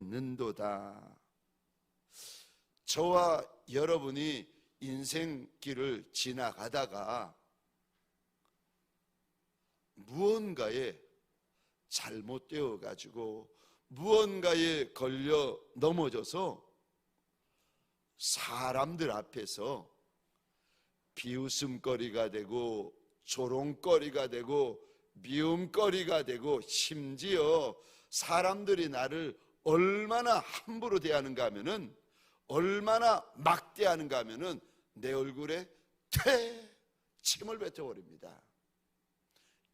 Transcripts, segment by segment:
않는도다. 저와 여러분이 인생길을 지나가다가 무언가에 잘못되어 가지고 무언가에 걸려 넘어져서 사람들 앞에서 비웃음거리가 되고 조롱거리가 되고 미움거리가 되고, 심지어 사람들이 나를 얼마나 함부로 대하는가 하면은, 얼마나 막대하는가 하면은 내 얼굴에 침을 뱉어버립니다.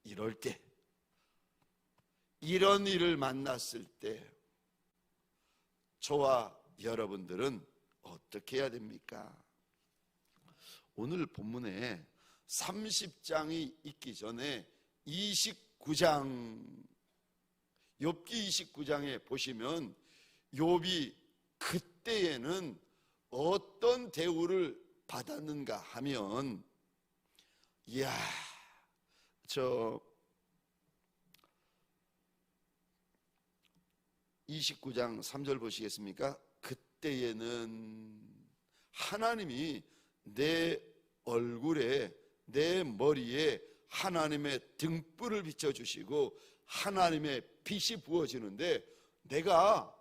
이럴 때, 이런 일을 만났을 때 저와 여러분들은 어떻게 해야 됩니까? 오늘 본문에 30장이 있기 전에 29장, 욥기 29장에 보시면 욥이 그때에는 어떤 대우를 받았는가 하면, 이야, 29장 3절 보시겠습니까? 그때에는 하나님이 내 얼굴에, 내 머리에 하나님의 등불을 비춰주시고 하나님의 빛이 부어지는데, 내가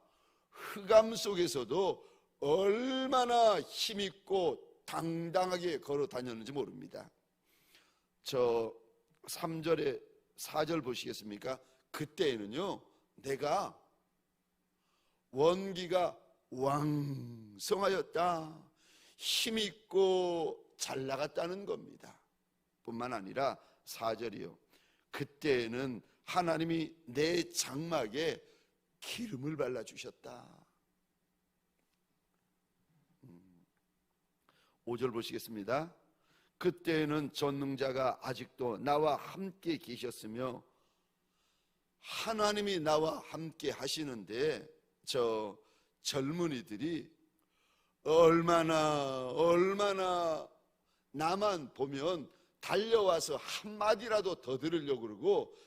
흑암 속에서도 얼마나 힘있고 당당하게 걸어 다녔는지 모릅니다. 3절에 4절 보시겠습니까? 그때에는요, 내가 원기가 왕성하였다, 힘있고 잘 나갔다는 겁니다. 뿐만 아니라 4절이요, 그때에는 하나님이 내 장막에 기름을 발라주셨다. 5절 보시겠습니다. 그때에는 전능자가 아직도 나와 함께 계셨으며, 하나님이 나와 함께 하시는데 저 젊은이들이 얼마나 나만 보면 달려와서 한마디라도 더 들으려고 그러고,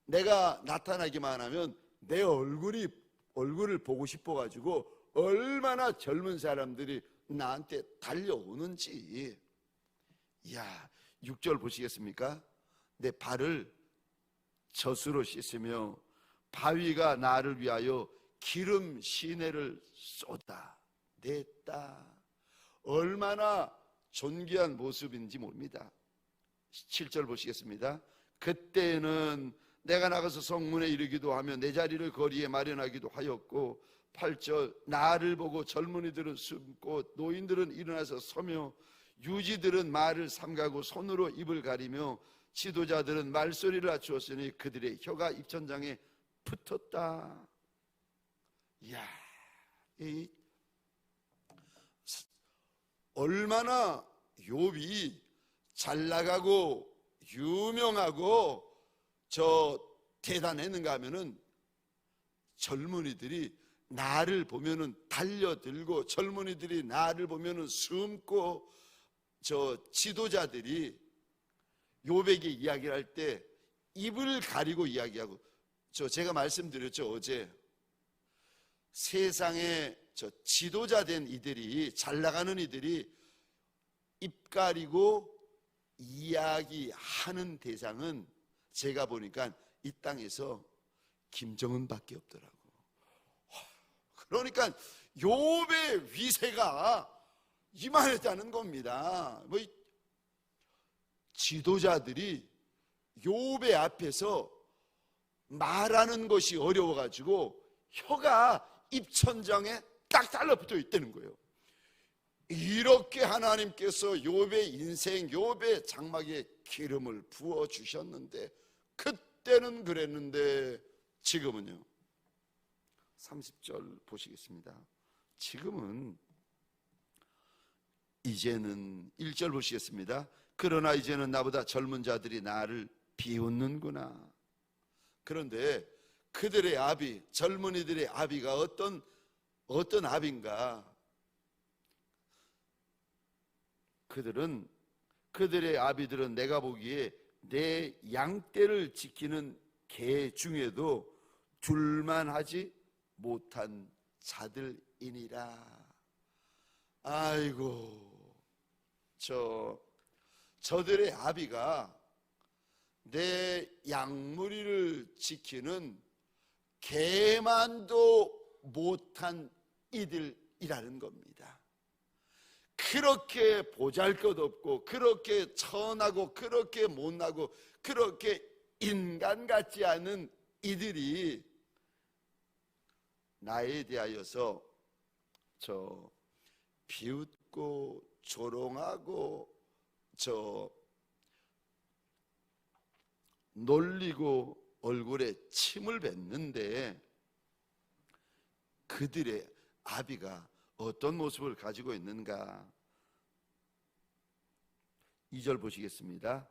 내가 나타나기만 하면 내 얼굴을 보고 싶어가지고 얼마나 젊은 사람들이 나한테 달려오는지. 이야, 6절 보시겠습니까? 내 발을 젖으로 씻으며 바위가 나를 위하여 기름 시내를 쏟아냈다. 얼마나 존귀한 모습인지 모릅니다. 7절 보시겠습니다. 그때는 내가 나가서 성문에 이르기도 하며 내 자리를 거리에 마련하기도 하였고, 8절 나를 보고 젊은이들은 숨고 노인들은 일어나서 서며 유지들은 말을 삼가고 손으로 입을 가리며 지도자들은 말소리를 낮추었으니 그들의 혀가 입천장에 붙었다. 이야, 얼마나 욥이 잘 나가고 유명하고 대단했는가 하면은, 젊은이들이 나를 보면은 달려들고, 젊은이들이 나를 보면은 숨고, 지도자들이 욥에게 이야기를 할 때 입을 가리고 이야기하고, 제가 말씀드렸죠, 어제. 세상에 지도자 된 이들이, 잘 나가는 이들이 입 가리고 이야기하는 대상은 제가 보니까 이 땅에서 김정은밖에 없더라고. 그러니까 욥의 위세가 이만했다는 겁니다. 지도자들이 욥의 앞에서 말하는 것이 어려워가지고 혀가 입천장에 딱 달라붙어 있다는 거예요. 이렇게 하나님께서 욥의 인생, 욥의 장막에 기름을 부어 주셨는데, 그때는 그랬는데 지금은요. 30절 보시겠습니다. 지금은, 이제는 1절 보시겠습니다. 그러나 이제는 나보다 젊은 자들이 나를 비웃는구나. 그런데 그들의 아비, 젊은이들의 아비가 어떤 아비인가? 그들의 아비들은 내가 보기에 내 양떼를 지키는 개 중에도 둘만 하지 못한 자들이니라. 아이고, 저들의 아비가 내 양무리를 지키는 개만도 못한 이들이라는 겁니다. 그렇게 보잘것없고, 그렇게 천하고, 그렇게 못나고, 그렇게 인간 같지 않은 이들이 나에 대하여서 비웃고 조롱하고 놀리고 얼굴에 침을 뱉는데, 그들의 아비가 어떤 모습을 가지고 있는가? 2절 보시겠습니다.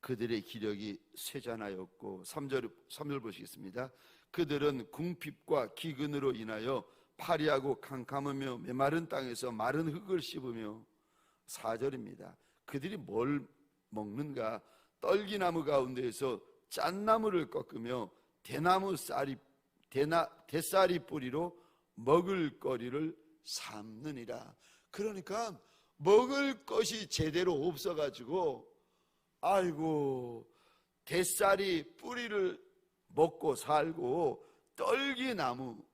그들의 기력이 쇠잔하였고, 3절 보시겠습니다. 그들은 궁핍과 기근으로 인하여 파리하고 캄캄하며 메마른 땅에서 마른 흙을 씹으며, 4절입니다. 그들이 뭘 먹는가? 떨기나무 가운데에서 짠나무를 꺾으며 대쌀이 뿌리로 먹을 거리를 삼느니라. 그러니까 먹을 것이 제대로 없어가지고, 아이고, 대쌀이 뿌리를 먹고 살고, 떨기나무,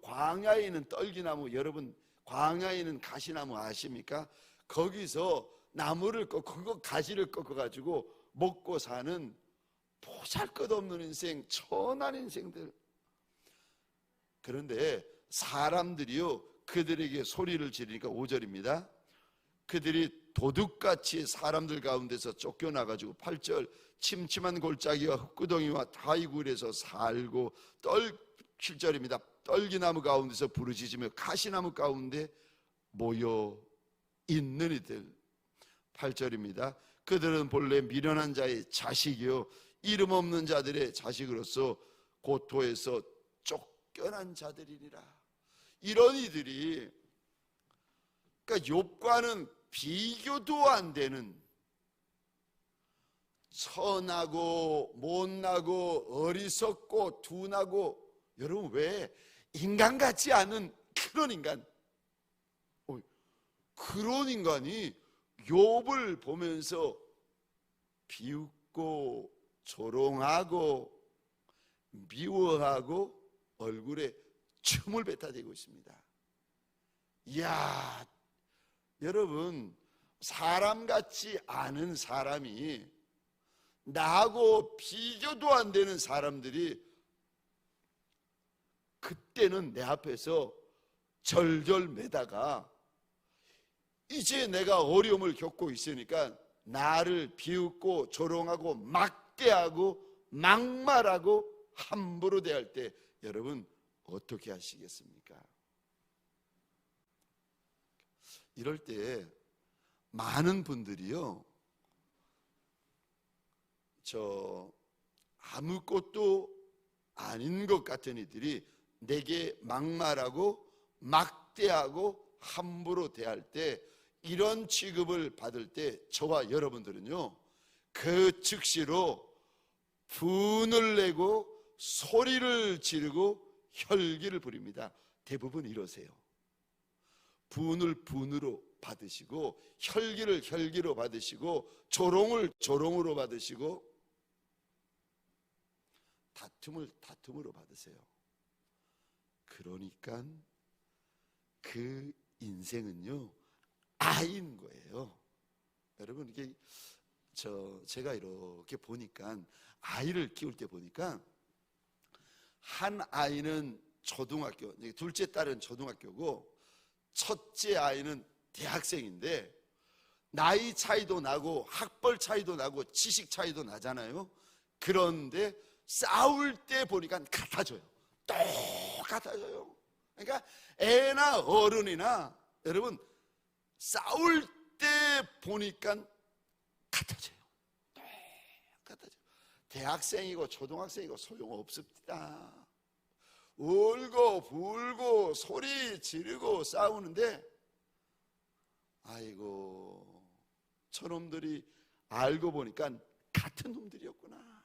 광야에 있는 떨기나무, 여러분 광야에 있는 가시나무 아십니까? 거기서 나무를 꺾고 그 가지를 꺾어가지고 먹고 사는 보잘것없는 인생, 천한 인생들. 그런데 사람들이요, 그들에게 소리를 지르니까 5절입니다. 그들이 도둑같이 사람들 가운데서 쫓겨나가지고, 8절, 침침한 골짜기와 흙구덩이와 다이굴에서 살고, 7절입니다. 떨기나무 가운데서 부르짖으며 가시나무 가운데 모여 있는 이들. 8절입니다. 그들은 본래 미련한 자의 자식이요 이름 없는 자들의 자식으로서 고토에서 쫓겨난 자들이니라. 이런 이들이, 그러니까 욥과는 비교도 안 되는 천하고 못나고 어리석고 둔하고, 여러분 왜 인간 같지 않은 그런 인간, 그런 인간이 욥을 보면서 비웃고 조롱하고 미워하고 얼굴에 춤을 뱉어대고 있습니다. 이야, 여러분, 사람 같지 않은 사람이, 나하고 비교도 안 되는 사람들이 그때는 내 앞에서 절절매다가, 이제 내가 어려움을 겪고 있으니까 나를 비웃고 조롱하고 막대하고 막말하고 함부로 대할 때, 여러분 어떻게 하시겠습니까? 이럴 때 많은 분들이요, 아무것도 아닌 것 같은 이들이 내게 막말하고 막대하고 함부로 대할 때, 이런 취급을 받을 때 저와 여러분들은요, 그 즉시로 분을 내고 소리를 지르고 혈기를 부립니다. 대부분 이러세요. 분을 분으로 받으시고, 혈기를 혈기로 받으시고, 조롱을 조롱으로 받으시고, 다툼을 다툼으로 받으세요. 그러니까 그 인생은요, 아인 거예요. 여러분, 이게 제가 이렇게 보니까, 아이를 키울 때 보니까, 한 아이는 초등학교, 둘째 딸은 초등학교고 첫째 아이는 대학생인데, 나이 차이도 나고 학벌 차이도 나고 지식 차이도 나잖아요. 그런데 싸울 때 보니까 같아져요. 똑같아져요. 그러니까 애나 어른이나, 여러분, 싸울 때 보니까 같아져요. 똑같아져요. 대학생이고 초등학생이고 소용없습니다. 울고 불고 소리 지르고 싸우는데, 아이고, 저놈들이 알고 보니까 같은 놈들이었구나.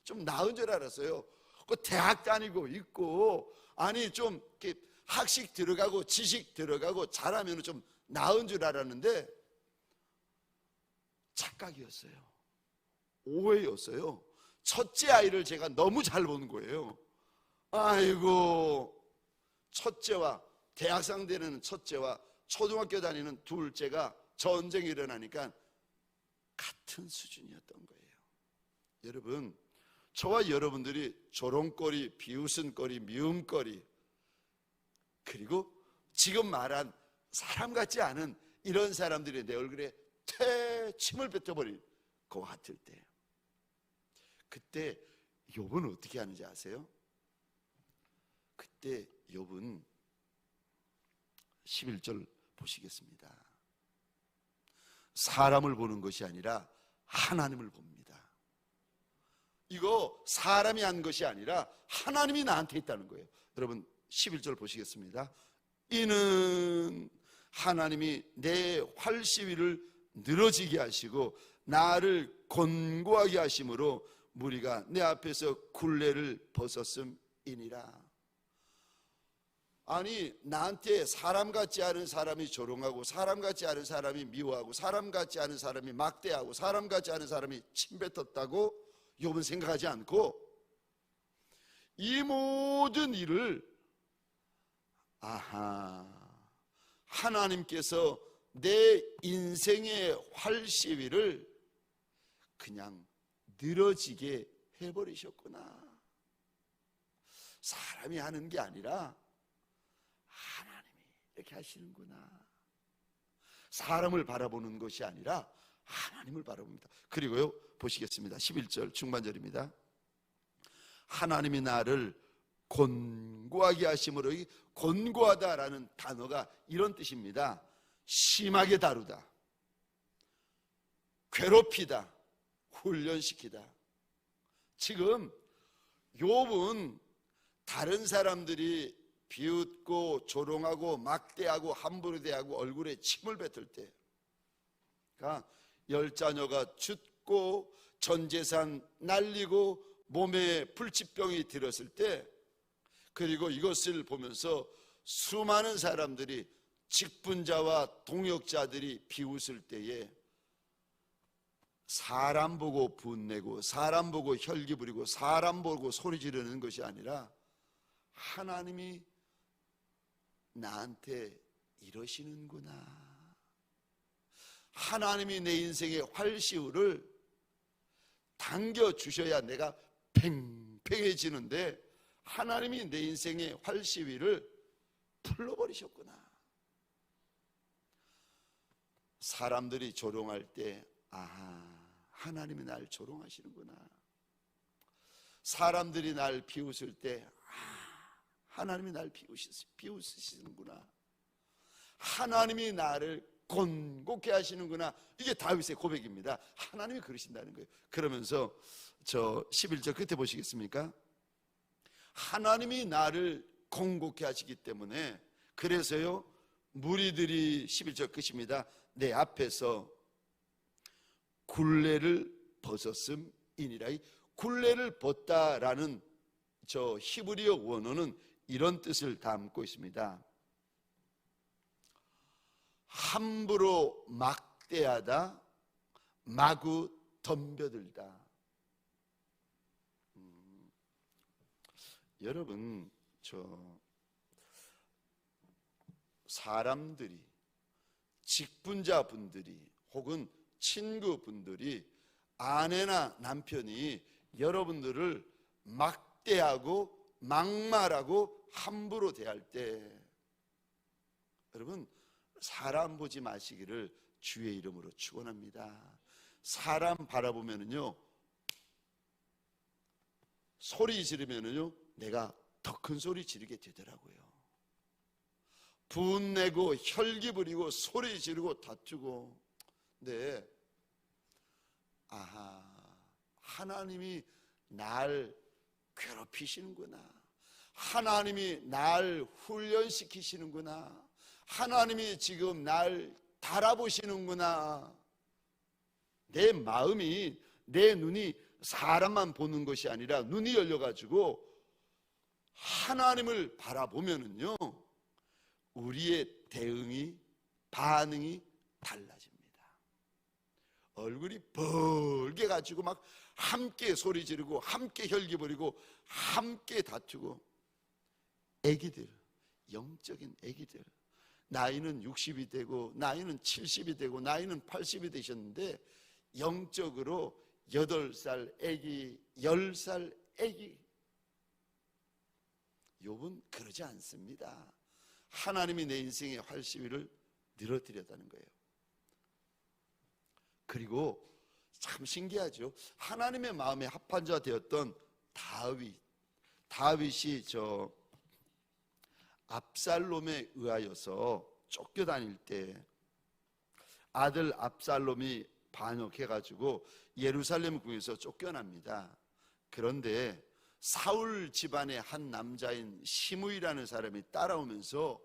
좀 나은 줄 알았어요. 그 대학 다니고 있고 아니 좀 이렇게 학식 들어가고 지식 들어가고 잘하면 좀 나은 줄 알았는데 착각이었어요. 오해였어요. 첫째 아이를 제가 너무 잘 본 거예요. 아이고, 첫째와 대학생 되는 첫째와 초등학교 다니는 둘째가 전쟁이 일어나니까 같은 수준이었던 거예요. 여러분, 저와 여러분들이 조롱거리, 비웃음거리, 미움거리, 그리고 지금 말한 사람 같지 않은 이런 사람들이 내 얼굴에 침을 뱉어버릴 것 같을 때, 그때 욥은 어떻게 하는지 아세요? 그때 욥은 11절 보시겠습니다. 사람을 보는 것이 아니라 하나님을 봅니다. 이거 사람이 한 것이 아니라 하나님이 나한테 있다는 거예요. 여러분 11절 보시겠습니다. 이는 하나님이 내 활시위를 늘어지게 하시고 나를 곤고하게 하심으로 무리가 내 앞에서 굴레를 벗었음이니라. 아니, 나한테 사람 같지 않은 사람이 조롱하고, 사람 같지 않은 사람이 미워하고, 사람 같지 않은 사람이 막대하고, 사람 같지 않은 사람이 침뱉었다고 욥은 생각하지 않고, 이 모든 일을 하나님께서 내 인생의 활시위를 그냥 늘어지게 해버리셨구나. 사람이 하는 게 아니라 하나님이 이렇게 하시는구나. 사람을 바라보는 것이 아니라 하나님을 바라봅니다. 그리고요, 보시겠습니다. 11절 중반절입니다. 하나님이 나를 곤고하게 하심으로, 이 곤고하다라는 단어가 이런 뜻입니다. 심하게 다루다, 괴롭히다, 훈련시키다. 지금 욥은 다른 사람들이 비웃고 조롱하고 막대하고 함부로 대하고 얼굴에 침을 뱉을 때, 그러니까 열자녀가 죽고 전재산 날리고 몸에 불치병이 들었을 때, 그리고 이것을 보면서 수많은 사람들이, 직분자와 동역자들이 비웃을 때에 사람 보고 분내고, 사람 보고 혈기 부리고, 사람 보고 소리 지르는 것이 아니라 하나님이 나한테 이러시는구나, 하나님이 내 인생의 활시위를 당겨주셔야 내가 팽팽해지는데 하나님이 내 인생의 활시위를 풀러버리셨구나. 사람들이 조롱할 때 하나님이 날 조롱하시는구나. 사람들이 날 비웃을 때 하나님이 날 비웃으시는구나. 하나님이 나를 곤고케 하시는구나. 이게 다윗의 고백입니다. 하나님이 그러신다는 거예요. 그러면서 저 11절 끝에 보시겠습니까? 하나님이 나를 곤고케 하시기 때문에, 그래서요, 무리들이 11절 끝입니다. 내 앞에서 굴레를 벗었음이니라. 이 굴레를 벗다라는 저 히브리어 원어는 이런 뜻을 담고 있습니다. 함부로 막대하다, 마구 덤벼들다. 여러분, 사람들이, 직분자분들이 혹은 친구분들이, 아내나 남편이 여러분들을 막대하고 막말하고 함부로 대할 때, 여러분, 사람 보지 마시기를 주의 이름으로 축원합니다. 사람 바라보면은요, 소리 지르면은요, 내가 더 큰 소리 지르게 되더라고요. 분내고 혈기 부리고 소리 지르고 다투고. 근데 하나님이 날 괴롭히시는구나, 하나님이 날 훈련시키시는구나, 하나님이 지금 날 달아보시는구나. 내 마음이, 내 눈이 사람만 보는 것이 아니라 눈이 열려가지고 하나님을 바라보면은요, 우리의 반응이 달라집니다. 얼굴이 벌게 가지고 막 함께 소리 지르고 함께 혈기 부리고 함께 다투고, 애기들, 영적인 애기들, 나이는 60이 되고 나이는 70이 되고 나이는 80이 되셨는데 영적으로 8살 애기, 10살 애기. 욥은 그러지 않습니다. 하나님이 내 인생의 활시위를 늘어뜨렸다는 거예요. 그리고 참 신기하죠. 하나님의 마음에 합한 자 되었던 다윗이 압살롬에 의하여서 쫓겨다닐 때 아들 압살롬이 반역해가지고 예루살렘 궁에서 쫓겨납니다. 그런데 사울 집안의 한 남자인 시므이라는 사람이 따라오면서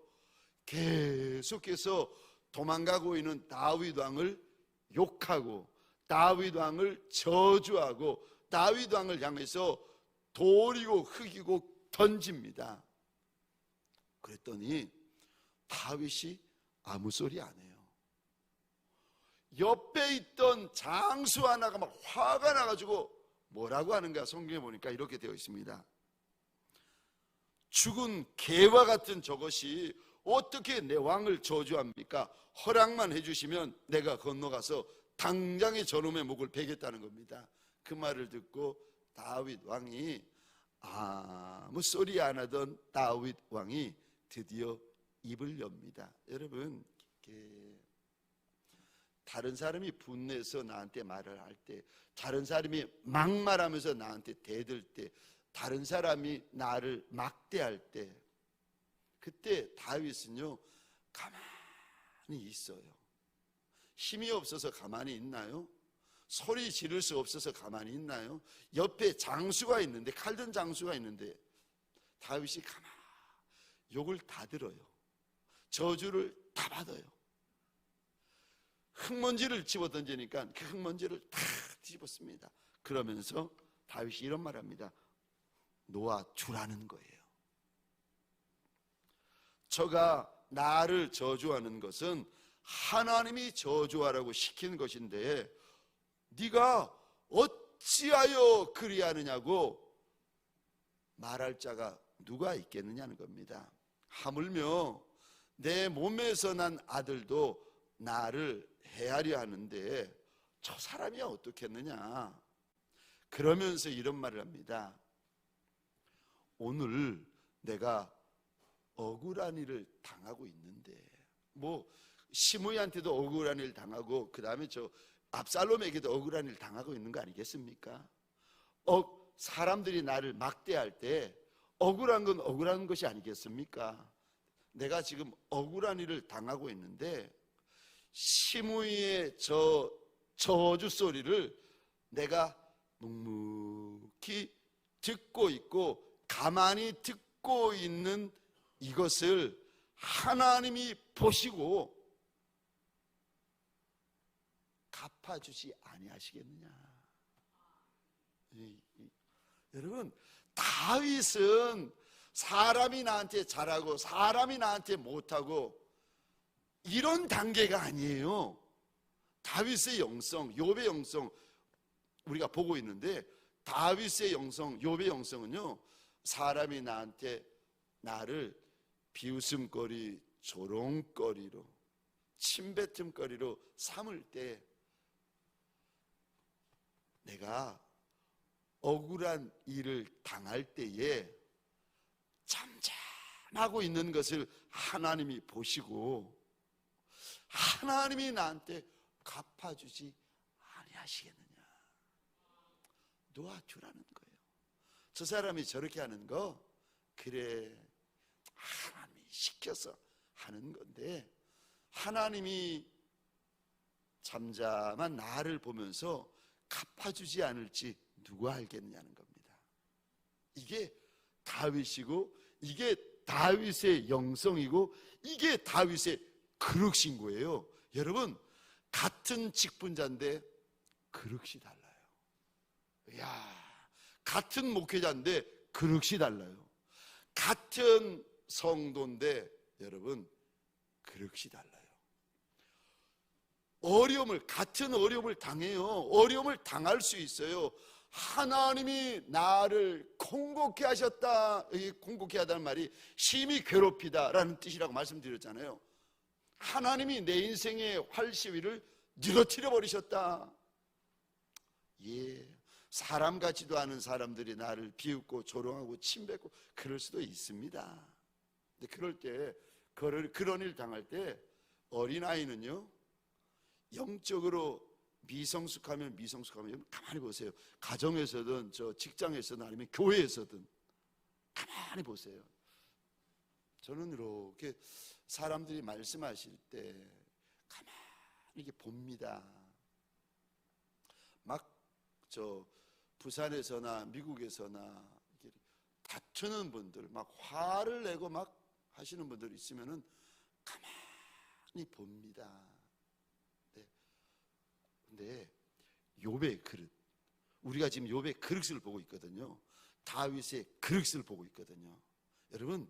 계속해서 도망가고 있는 다윗 왕을 욕하고 다윗 왕을 저주하고 다윗 왕을 향해서 돌이고 흙이고 던집니다. 그랬더니 다윗이 아무 소리 안 해요. 옆에 있던 장수 하나가 막 화가 나가지고 뭐라고 하는가 성경에 보니까 이렇게 되어 있습니다. 죽은 개와 같은 저것이 어떻게 내 왕을 저주합니까? 허락만 해주시면 내가 건너가서 당장에 저놈의 목을 베겠다는 겁니다. 그 말을 듣고 다윗 왕이 아무 소리 안 하던 다윗 왕이 드디어 입을 엽니다. 여러분, 다른 사람이 분내서 나한테 말을 할 때, 다른 사람이 막말하면서 나한테 대들 때, 다른 사람이 나를 막대할 때, 그때 다윗은요 가만히 있어요. 힘이 없어서 가만히 있나요? 소리 지를 수 없어서 가만히 있나요? 옆에 장수가 있는데, 칼든 장수가 있는데 다윗이 가만히 욕을 다 들어요. 저주를 다 받아요. 흙먼지를 집어던지니까 그 흙먼지를 다 뒤집었습니다. 그러면서 다윗이 이런 말합니다. 놓아주라는 거예요. 저가 나를 저주하는 것은 하나님이 저주하라고 시킨 것인데 네가 어찌하여 그리하느냐고 말할 자가 누가 있겠느냐는 겁니다. 하물며 내 몸에서 난 아들도 나를 헤아려 하는데 저 사람이 어떻겠느냐. 그러면서 이런 말을 합니다. 오늘 내가 억울한 일을 당하고 있는데, 시므이한테도 억울한 일 당하고 그 다음에 저 압살롬에게도 억울한 일 당하고 있는 거 아니겠습니까? 사람들이 나를 막대할 때 억울한 건 억울한 것이 아니겠습니까? 내가 지금 억울한 일을 당하고 있는데 시므이의 저 저주 소리를 내가 묵묵히 듣고 있고 가만히 듣고 있는 이것을 하나님이 보시고 갚아주지 아니하시겠느냐. 여러분, 다윗은 사람이 나한테 잘하고 사람이 나한테 못하고 이런 단계가 아니에요. 다윗의 영성, 욥의 영성 우리가 보고 있는데, 다윗의 영성, 욥의 영성은요, 사람이 나를 비웃음거리, 조롱거리로, 침뱉음거리로 삼을 때 내가 억울한 일을 당할 때에 잠잠하고 있는 것을 하나님이 보시고 하나님이 나한테 갚아주지 아니하시겠느냐. 놓아주라는 거예요. 저 사람이 저렇게 하는 거 그래 하나님이 시켜서 하는 건데 하나님이 잠잠한 나를 보면서 갚아주지 않을지 누가 알겠느냐는 겁니다. 이게 다윗이고 이게 다윗의 영성이고 이게 다윗의 그릇인 거예요. 여러분, 같은 직분자인데 그릇이 달라요. 같은 목회자인데 그릇이 달라요. 같은 성도인데 여러분 그릇이 달라요. 같은 어려움을 당해요. 어려움을 당할 수 있어요. 하나님이 나를 공고케 하셨다. 이 공고케 하다는 말이 심히 괴롭히다 라는 뜻이라고 말씀드렸잖아요. 하나님이 내 인생의 활시위를 늘어뜨려 버리셨다. 예, 사람 같지도 않은 사람들이 나를 비웃고 조롱하고 침뱉고 그럴 수도 있습니다. 근데 그럴 때 그런 일 당할 때 어린아이는요 영적으로 미성숙하면 가만히 보세요. 가정에서든 저 직장에서든 아니면 교회에서든 가만히 보세요. 저는 이렇게 사람들이 말씀하실 때 가만히 이렇게 봅니다. 막 저 부산에서나 미국에서나 이렇게 다투는 분들, 막 화를 내고 막 하시는 분들 있으면은 가만히 봅니다. 근데 욥의 그릇, 우리가 지금 욥의 그릇을 보고 있거든요. 다윗의 그릇을 보고 있거든요. 여러분,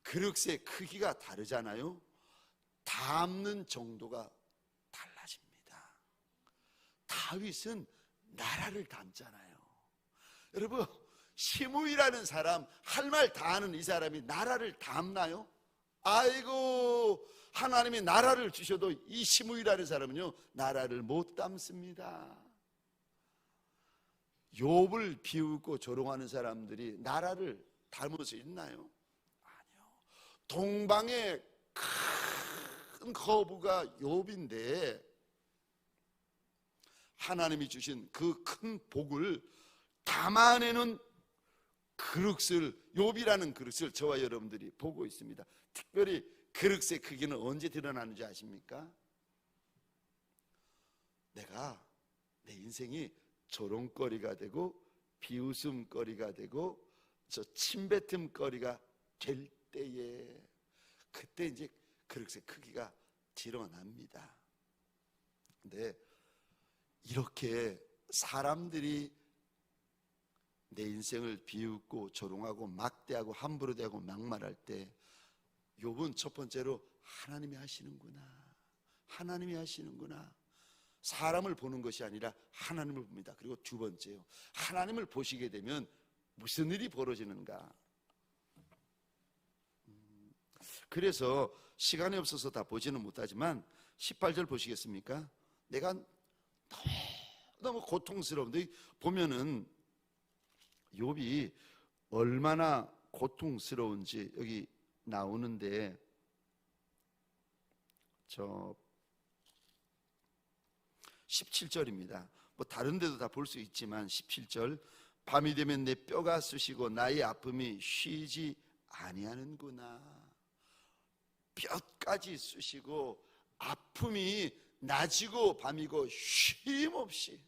그릇의 크기가 다르잖아요. 담는 정도가 달라집니다. 다윗은 나라를 담잖아요. 여러분, 시므이라는 사람, 할 말 다 하는 이 사람이 나라를 담나요? 아이고, 하나님이 나라를 주셔도 이 시므이라는 사람은요 나라를 못 담습니다. 욥을 비웃고 조롱하는 사람들이 나라를 담을 수 있나요? 아니요. 동방의 큰 거부가 욥인데 하나님이 주신 그 큰 복을 담아내는 그릇을, 욥이라는 그릇을 저와 여러분들이 보고 있습니다. 특별히 그릇의 크기는 언제 드러나는지 아십니까? 내가 내 인생이 조롱거리가 되고 비웃음거리가 되고 저 침뱉음거리가 될 때에 그때 이제 그릇의 크기가 드러납니다. 근데 이렇게 사람들이 내 인생을 비웃고 조롱하고 막대하고 함부로 대하고 막말할 때 욥은 첫 번째로 하나님이 하시는구나, 하나님이 하시는구나, 사람을 보는 것이 아니라 하나님을 봅니다. 그리고 두 번째요, 하나님을 보시게 되면 무슨 일이 벌어지는가. 그래서 시간이 없어서 다 보지는 못하지만 18절 보시겠습니까? 내가 너무 고통스러운데 보면은 욥이 얼마나 고통스러운지 여기 나오는데 저 17절입니다. 뭐 다른 데도 다 볼 수 있지만 17절, 밤이 되면 내 뼈가 쑤시고 나의 아픔이 쉬지 아니하는구나. 뼈까지 쑤시고 아픔이 낮이고 밤이고 쉼없이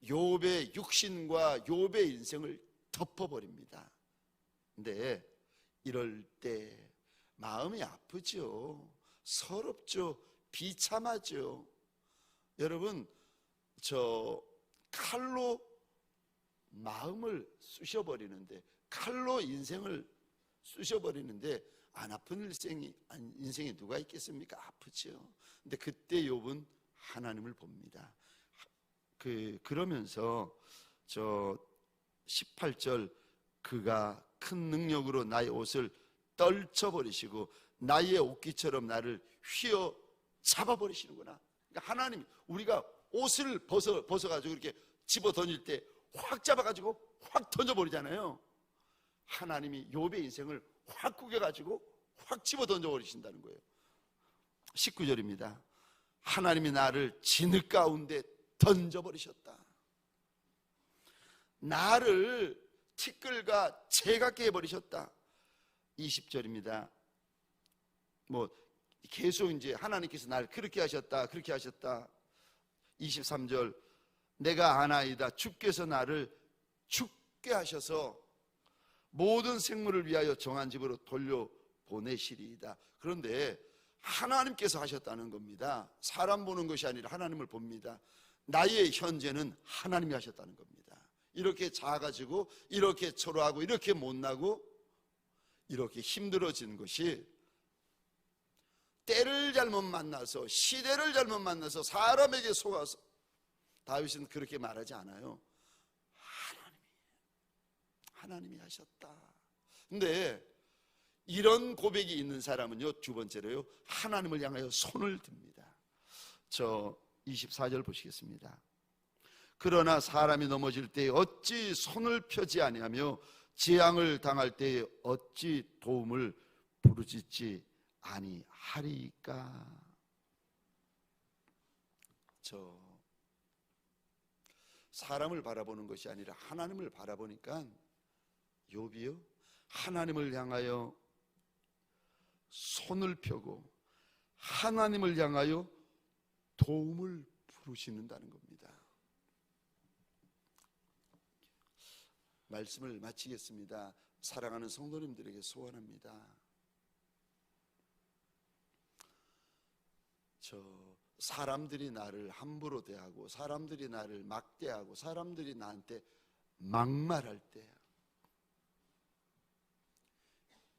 욥의 육신과 욥의 인생을 덮어버립니다. 근데 이럴 때 마음이 아프죠. 서럽죠. 비참하죠. 여러분, 저 칼로 마음을 쑤셔버리는데, 칼로 인생을 쑤셔버리는데 안 아픈 인생이 누가 있겠습니까? 아프죠. 근데 그때 욥은 하나님을 봅니다. 그러면서 저 18절, 그가 큰 능력으로 나의 옷을 떨쳐버리시고 나의 옷깃처럼 나를 휘어 잡아버리시는구나. 그러니까 하나님, 우리가 옷을 벗어가지고 이렇게 집어 던질 때 확 잡아가지고 확 던져버리잖아요. 하나님이 욥의 인생을 확 구겨가지고 확 집어 던져버리신다는 거예요. 19절입니다. 하나님이 나를 진흙 가운데 던져버리셨다. 나를 티끌과 재 같게 해버리셨다. 20절입니다. 뭐 계속 이제 하나님께서 나를 그렇게 하셨다, 그렇게 하셨다. 23절, 내가 아나이다. 주께서 나를 죽게 하셔서 모든 생물을 위하여 정한 집으로 돌려보내시리이다. 그런데 하나님께서 하셨다는 겁니다. 사람 보는 것이 아니라 하나님을 봅니다. 나의 현재는 하나님이 하셨다는 겁니다. 이렇게 작아지고 이렇게 초라하고 이렇게 못나고 이렇게 힘들어지는 것이 때를 잘못 만나서, 시대를 잘못 만나서, 사람에게 속아서. 다윗은 그렇게 말하지 않아요. 하나님이 하셨다. 근데 이런 고백이 있는 사람은요, 두 번째로요, 하나님을 향하여 손을 듭니다. 저 24절 보시겠습니다. 그러나 사람이 넘어질 때에 어찌 손을 펴지 아니하며 재앙을 당할 때에 어찌 도움을 부르짖지 아니하리까. 저 사람을 바라보는 것이 아니라 하나님을 바라보니까 욥이요, 하나님을 향하여 손을 펴고 하나님을 향하여 도움을 부르시는다는 겁니다. 말씀을 마치겠습니다. 사랑하는 성도님들에게 소원합니다. 사람들이 나를 함부로 대하고, 사람들이 나를 막대하고, 사람들이 나한테 막말할 때,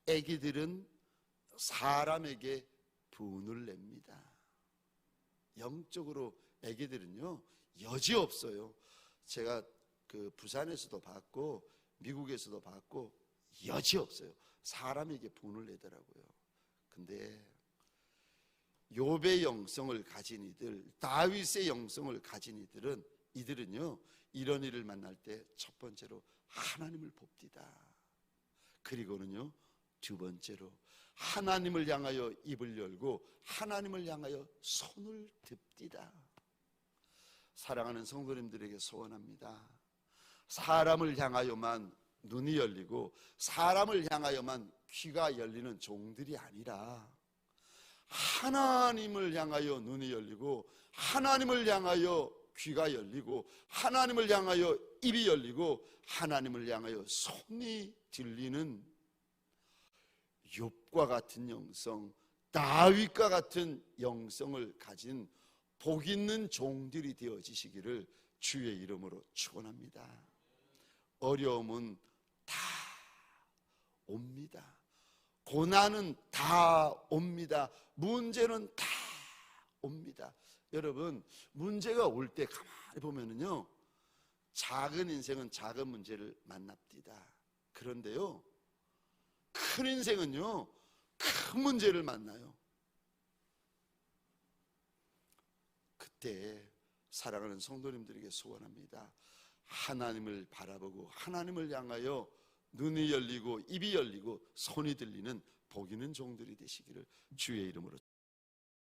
애기들은 사람에게 분을 냅니다. 영적으로 애기들은요, 여지없어요. 제가 부산에서도 봤고 미국에서도 봤고 여지없어요. 사람에게 분을 내더라고요. 근데 욥의 영성을 가진 이들, 다윗의 영성을 가진 이들은요, 이런 일을 만날 때 첫 번째로 하나님을 봅디다. 그리고는요, 두 번째로 하나님을 향하여 입을 열고 하나님을 향하여 손을 듭디다. 사랑하는 성도님들에게 소원합니다. 사람을 향하여만 눈이 열리고 사람을 향하여만 귀가 열리는 종들이 아니라 하나님을 향하여 눈이 열리고 하나님을 향하여 귀가 열리고 하나님을 향하여 입이 열리고 하나님을 향하여 손이 들리는 욥과 같은 영성, 다윗과 같은 영성을 가진 복 있는 종들이 되어지시기를 주의 이름으로 축원합니다. 어려움은 다 옵니다. 고난은 다 옵니다. 문제는 다 옵니다. 여러분, 문제가 올 때 가만히 보면은요, 작은 인생은 작은 문제를 만납니다. 그런데요, 큰 인생은요, 큰 문제를 만나요. 그때 사랑하는 성도님들에게 소원합니다. 하나님을 바라보고 하나님을 향하여 눈이 열리고 입이 열리고 손이 들리는 복 있는 종들이 되시기를 주의 이름으로